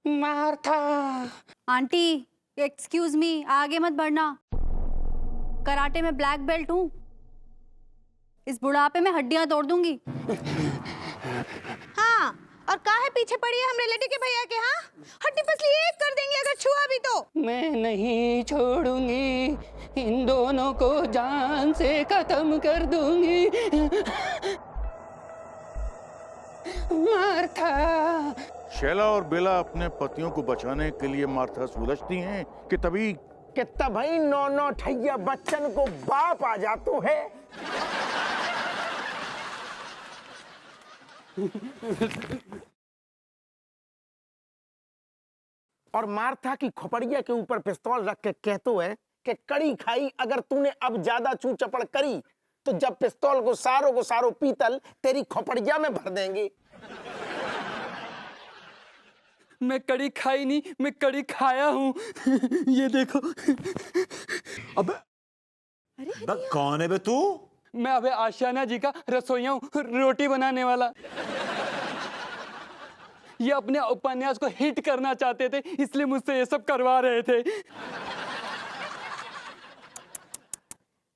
Martha. Aunty excuse me, आगे मत बढ़ना। कराटे में ब्लैक बेल्ट हूँ। इस बुढ़ापे में हड्डियां तोड़ दूंगी। हाँ, और काहे पीछे पड़ी है हमरे लेडी के भैया के? हाँ, हड्डी पसली एक कर देंगे अगर छुआ भी तो। मैं नहीं छोड़ूंगी, इन दोनों को जान से खत्म कर दूंगी। मार्था। शैला और बेला अपने पतियों को बचाने के लिए मार्था सुलझती हैं कि तभी कितना भाई नौ नौ ठैया बच्चन को बाप आ जातो है। और मार्था की खोपड़िया के ऊपर पिस्तौल रख के कहतो है कि कड़ी खाई अगर तूने अब ज्यादा चू चपड़ करी तो जब पिस्तौल को सारो पीतल तेरी खोपड़िया में भर देंगे। मैं कड़ी खाई नहीं, मैं कड़ी खाया हूँ। ये देखो। अबे कौन है बे तू? मैं अबे आशियाना जी का रसोइया हूँ, रोटी बनाने वाला। ये अपने उपन्यास को हिट करना चाहते थे, इसलिए मुझसे ये सब करवा रहे थे।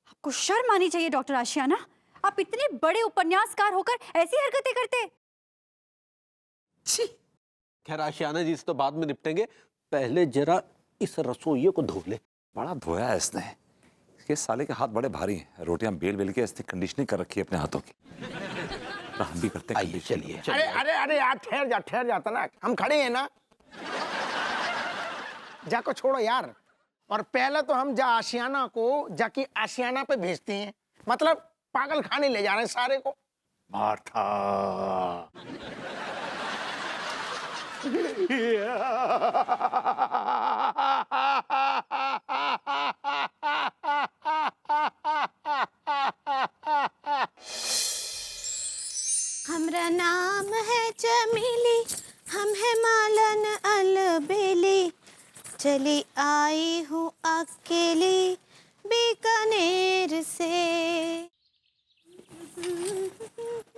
आपको शर्म आनी चाहिए डॉक्टर आशियाना। आप इतने बड़े उपन्यासकार होकर ऐसी हरकतें करते। छी। खैर आशियाना जी, इस तो बाद में निपटेंगे, पहले जरा इस रसोइये को धो ले। बड़ा धोया है इसने। इसके साले के हाथ बड़े भारी हैं। रोटियां बेल बेल के इसने कंडीशनिंग कर रखी है अपने हाथों की। हम भी करते हैं। आइए चलिए। अरे अरे अरे यार ठहर जाता ना, हम खड़े हैं ना। जाको छोड़ो यार। और पहले तो हम जा आशियाना को जाके आशियाना पे भेजते हैं, मतलब पागल खाने ले जा रहे हैं सारे को। मार्था। हमरा नाम है चमेली, हम है मालन अलबेली, चली आई हूँ अकेली बीकानेर से।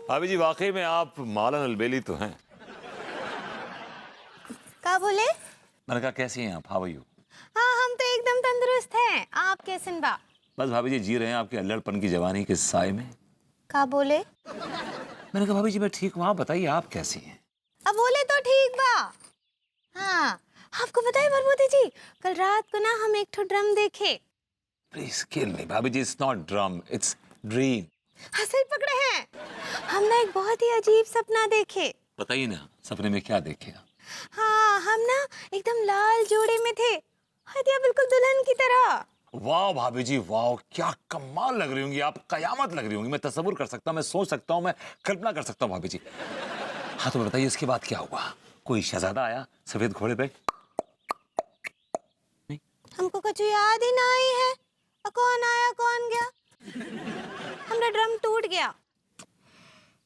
भाभी जी, वाकई में आप मालन अलबेली तो हैं। का बोले? मैंने कहा कैसी हैं आप? How are you? हाँ, हम तो एकदम तंदुरुस्त हैं। आप कैसे बा? बस भाभी जी, जी रहे हैं आपके अल्लड़पन की जवानी के साए में। का बोले? मैंने कहा भाभी जी मैं ठीक हूँ, आप बताइए आप कैसी हैं? अब बोले तो ठीक बा। हाँ, आपको पता है बरबोदी जी, कल रात को ना हम एक ठो ड्रम देखे। प्लीज किल मी भाभी जी, it's not drum, it's dream. हाँ, सही पकड़े हैं। हम ना एक बहुत ही अजीब सपना देखे। बताइए ना, सपने में क्या देखे आप? हाँ, हम ना एकदम लाल जोड़े में थे, हदिया बिल्कुल दुल्हन की तरह। वाह भाभी जी वाह, क्या कमाल लग रही होंगी आप, कयामत लग रही होंगी। मैं तसव्वुर कर सकता हूँ, मैं सोच सकता हूँ, मैं कल्पना कर सकता हूँ भाभी जी। हाँ तो बताइए इसके बाद क्या हुआ? कोई शहजादा आया सफेद घोड़े पे? नहीं? हमको कुछ याद ही ना आई है। कौन आया कौन गया? हमारा ड्रम टूट गया।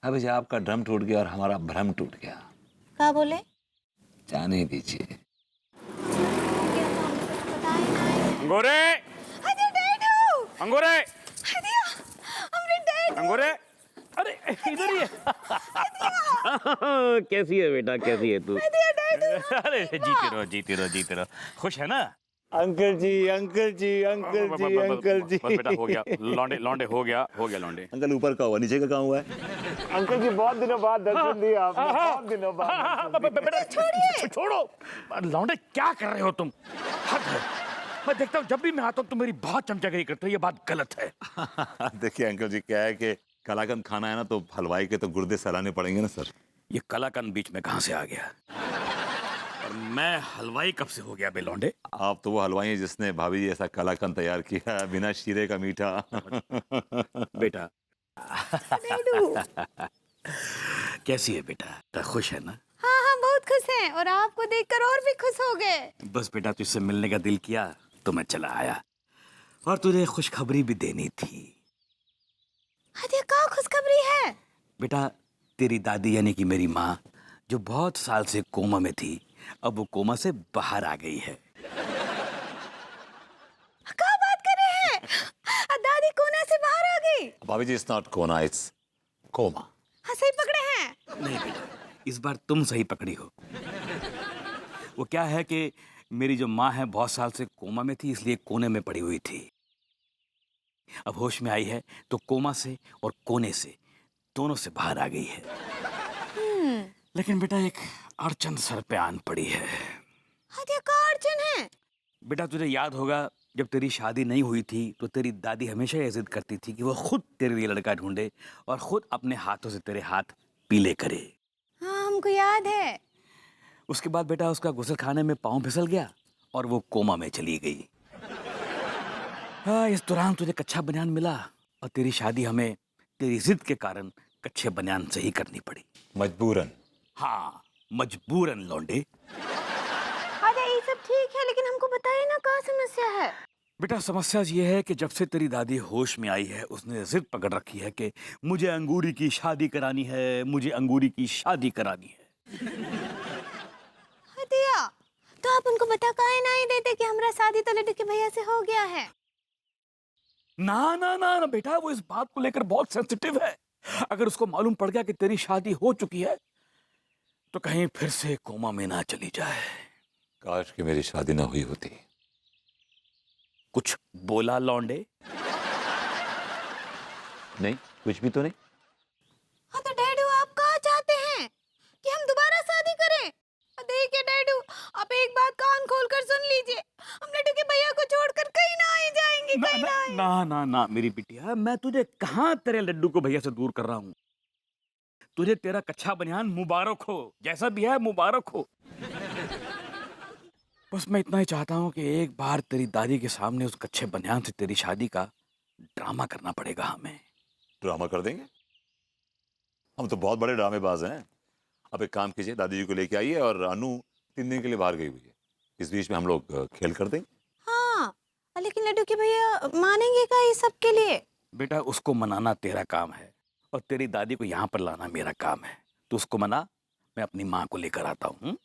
भाभी जी आपका ड्रम टूट गया और हमारा भ्रम टूट गया। क्या बोले? जाने दीजिए। अंगूरे, हदिया डैडू, अंगूरे, हदिया, हमरे डैडू। अंगूरे। अरे इधर ही है। कैसी है बेटा, कैसी है तू? हदिया डैडू। अरे जीते रहो, जीते रहो, जीते रहो। खुश है ना? अंकल जी, अंकल जी, अंकल जी, अंकल जी। बस बेटा हो गया, लौंडे लौंडे हो गया लौंडे। अंकल ऊपर का हुआ, नीचे का कहाँ हुआ है? अंकल जी बहुत दिनों बाद दर्शन दिया आपने, बहुत दिनों बाद। बेटा छोड़िए, छोड़ो। लौंडे क्या कर रहे हो तुम? हद है। मैं देखता हूँ जब भी मैं आता हूँ तुम मेरी बहुत चमचागिरी करते हो, ये बात गलत है। देखिए अंकल जी, क्या है कि कलाकंद खाना है ना, तो हलवाई के तो गुर्दे सहलाने पड़ेंगे ना सर। ये कलाकंद बीच में कहाँ से आ गया? और मैं हलवाई कब से हो गया बे लौंडे? आप तो वो हलवाई हैं जिसने भाभी जी ऐसा कलाकंद तैयार किया है, बिना शीरे का मीठा। बेटा कैसी है बेटा? खुश है ना? हाँ हाँ, बहुत खुश हैं, और आपको देखकर और भी खुश हो गए। बस बेटा तुझसे मिलने का दिल किया तो मैं चला आया, और तुझे खुशखबरी भी देनी थी। हदिया क्या खुशखबरी है? बेटा तेरी दादी यानी कि मेरी माँ, जो बहुत साल से कोमा में थी, अब वो कोमा से बाहर आ गई है। क्या बात कर रहे हैं? दादी कोना से बाहर आ गई? भाभी जी इट्स नॉट कोना, इट्स कोमा। हाँ, सही पकड़े हैं। नहीं बेटा, इस बार तुम सही पकड़ी हो। वो क्या है कि मेरी जो माँ है बहुत साल से कोमा में थी, इसलिए कोने में पड़ी हुई थी। अब होश में आई है तो कोमा से और कोने से दोनों से बाहर आ गई है। लेकिन बेटा एक अड़चन सर पे आन पड़ी है। हदिया का अड़चन है? बेटा तुझे याद होगा जब तेरी शादी नहीं हुई थी तो तेरी दादी हमेशा ये जिद करती थी कि वो खुद तेरे लिए लड़का ढूंढे और खुद अपने हाथों से तेरे हाथ पीले करे। हाँ हमको याद है। उसके बाद बेटा उसका गुसल खाने में पाँव फिसल गया और वो कोमा में चली गई। हाँ, इस दौरान तुझे कच्चा बनियान मिला और तेरी शादी हमें तेरी जिद के कारण कच्चे बनियान से ही करनी पड़ी। मजबूरन। हाँ, मजबूरन लौंडे। हदिया ये सब ठीक है, लेकिन हमको बताइए ना क्या समस्या है? बेटा समस्या ये है कि जब से तेरी दादी होश में आई है उसने जिद पकड़ रखी है कि मुझे अंगूरी की शादी करानी है, मुझे अंगूरी की शादी करानी है। हदिया तो आप उनको बता काहे नहीं देते कि हमारा शादी तो लड्डू के भैया से हो गया है? ना ना ना ना बेटा, वो इस बात को लेकर बहुत सेंसिटिव है। अगर उसको मालूम पड़ गया कि तेरी शादी हो चुकी है तो कहीं फिर से कोमा में ना चली जाए। काश कि मेरी शादी ना हुई होती। कुछ बोला लौंडे? नहीं, कुछ भी तो नहीं। हाँ तो डैडू आप कहा चाहते हैं कि हम दोबारा शादी करें? देखिए डैडू, आप एक बात कान खोलकर सुन लीजिए, हम लड्डू के भैया को छोड़कर कहीं ना ही जाएंगे, ना कहीं ना ना ही। ना ना ना मेरी बिटिया, मैं तुझे कहाँ तेरे लड्डू को भैया से दूर कर रहा हूँ। तुझे तेरा कच्चा बनियान मुबारक हो, जैसा भी है मुबारक हो। बस मैं इतना ही चाहता हूँ कि एक बार तेरी दादी के सामने उस कच्चे बनियान से तेरी शादी का ड्रामा करना पड़ेगा हमें। ड्रामा कर देंगे, हम तो बहुत बड़े ड्रामेबाज हैं। अब एक काम कीजिए, दादी जी को लेके आइए और अनु 3 दिन के लिए बाहर गई हुई है, इस बीच में हम लोग खेल कर देंगे। हाँ लेकिन लड्डू के भैया मानेंगे क्या ये सब के लिए? बेटा उसको मनाना तेरा काम है और तेरी दादी को यहाँ पर लाना मेरा काम है। तो उसको मना, मैं अपनी माँ को लेकर आता हूँ।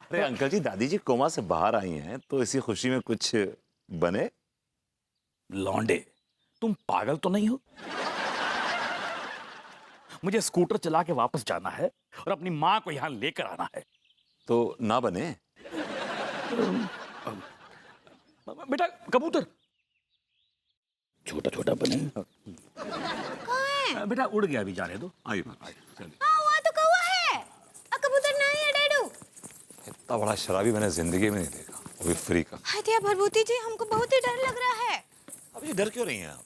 अरे अंकल जी, दादी जी कोमा से बाहर आई हैं तो इसी खुशी में कुछ बने। लौंडे, तुम पागल तो नहीं हो? मुझे स्कूटर चला के वापस जाना है और अपनी माँ को यहाँ लेकर आना है। तो ना बने। बेटा कबूतर छोटा छोटा बने। बेटा उड़ गया, अभी जाने दो। आइए चलिए। हाँ हुआ तो कौवा है, कबूतर नहीं है डैडू। इतना बड़ा शराबी मैंने जिंदगी में नहीं देखा, वो भी फ्री का। हदिया भरभूति जी, हमको बहुत ही डर लग रहा है। अब ये डर क्यों रही हैं आप?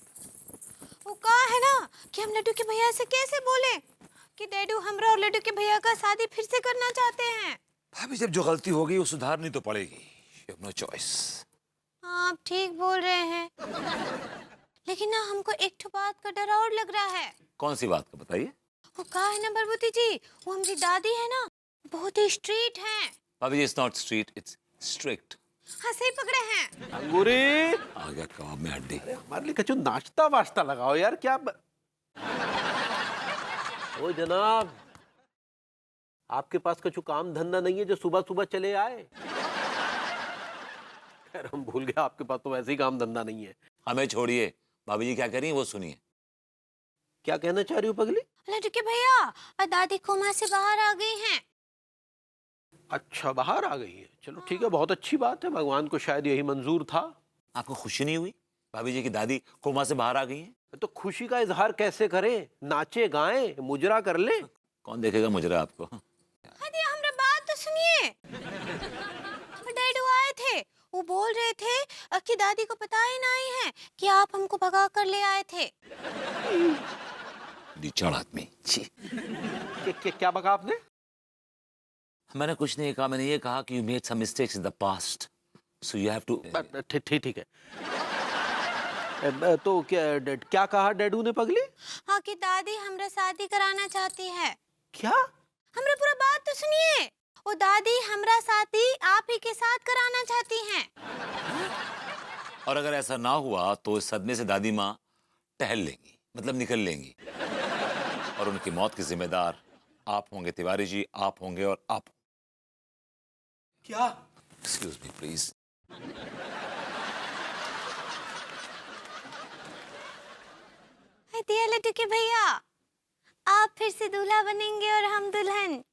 वो कहा है ना कि हम लड्डू के भैया से कैसे बोले कि डैडू हमरा और लड्डू के भैया का शादी फिर से करना चाहते हैं। भाभी जब जो गलती हो गई वो सुधारनी तो पड़ेगी, you have no choice। आप ठीक बोल रहे हैं, लेकिन ना हमको एक ठो बात का डर और लग रहा है। कौन सी बात का बताइए? वो कहा है ना भरभूति जी, वो हमारी दादी है ना, बहुत ही स्ट्रीट हैं। भाभी it's not street, it's strict. हाँ सही पकड़े हैं। अंगूरी, आ गया कबाब में हड्डी। हमारे लिए कचू नाश्ता वाश्ता लगाओ यार। क्या ओ जनाब, आपके पास कछु काम धंधा नहीं है जो सुबह सुबह चले आए? खैर हम भूल गए, आपके पास तो वैसे ही काम धंधा नहीं है। हमें छोड़िए, भाभी जी क्या करी वो सुनिए। क्या कहना चाह रही हो पगली? लड्डू के भैया और दादी कोमा से बाहर आ गई हैं। अच्छा बाहर आ गई है, चलो ठीक है, बहुत अच्छी बात है। भगवान को शायद यही मंजूर था। आपको खुशी नहीं हुई भाभी जी की दादी कोमा से बाहर आ गई हैं? तो खुशी का इजहार कैसे करें? नाचे गाएं, मुजरा कर ले। कौन देखेगा मुजरा आपको? हदिया हमरा बात तो सुनिए। डैडू आए थे, वो बोल रहे थे कि दादी को पता ही नहीं है कि आप हमको भगा कर ले आए थे। निचाड़ आदमी, छी। क्या बका आपने? मैंने कुछ नहीं कहा, मैंने ये कहा कि you made some mistakes in the past, so you have to. ठीक है। तो क्या कहा डैडू ने पगली? हाँ कि दादी हमरा शादी कराना चाहती है। क्या? हमरा पूरा बात तो सुनिए। वो दादी हमरा शादी आप ही के साथ कराना चाहती हैं। और अगर ऐसा ना हुआ तो इस सदमे से दादी माँ टहल लेंगी, मतलब निकल लेंगी, और उनकी मौत के जिम्मेदार आप होंगे तिवारी जी, आप होंगे और आप। क्या? Excuse me please. दिया लड्डू के भैया, आप फिर से दूल्हा बनेंगे और हम दुल्हन।